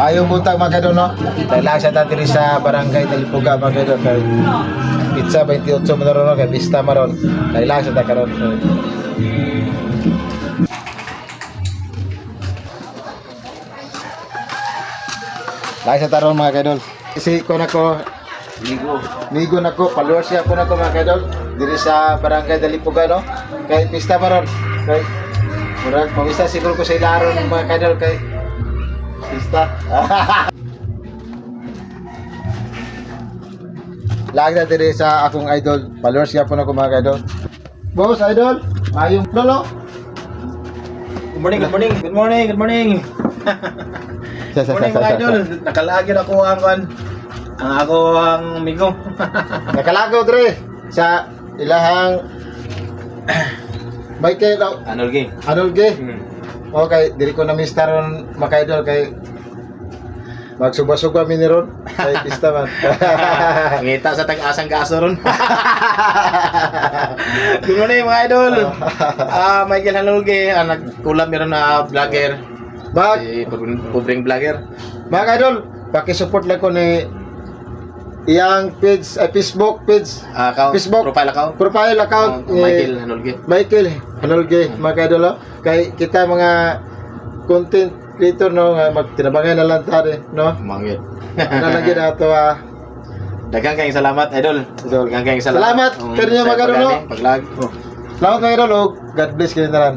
Mayong buntag mga kaidol, no? Dahil lang siya dati rin sa barangay Dalipuga mga kaidol. Kay pizza 28 mo na ron, no? Kay Vista maron. Dahil lang siya dati karon. Dahil sa taron mga kaidol. Kasi ko na ko, Migo na ko, followers siya ko na ko mga kaidol. Diri sa barangay Dalipuga, no? Kay Pista maron. Kay murag pamisa siguro ko sa ilaron mga kaidol kay Pista. Lagi na diri sa akong idol. Followers siya po na ko mga kaidol. Boss, idol, ayong lolo. Good morning, good morning, good morning, good morning. Good morning mga idol. Nakalagi na ko ang ako ang migo. Nakalagaw dre sa ilahang Michael Anolgi. Anolge. Okay, diri ko na mistaron mga idol kay magsuba-suba mi ni ron kay pista man. Ngita sa tag-asang kaso ron. Good morning mga idol. Michael Anolgi, nagkulam meron na vlogger. Bag, Si pobreng vlogger. mga idol, paki-support lang ko ni iyang page, Facebook page, Facebook. Profile account. Profile account ni Michael Anolgi. Michael Anolge, mga idol, no? Kay kita mga content creator, no, nga magtinabangan na lang tari, no? Mangit. Ano lagi na ito, Daghang kayong salamat idol. Idol. Daghang kayong Salamat, kanina sa magano, no? paglag. Salamat mga idol, oh. God bless kayo na lang.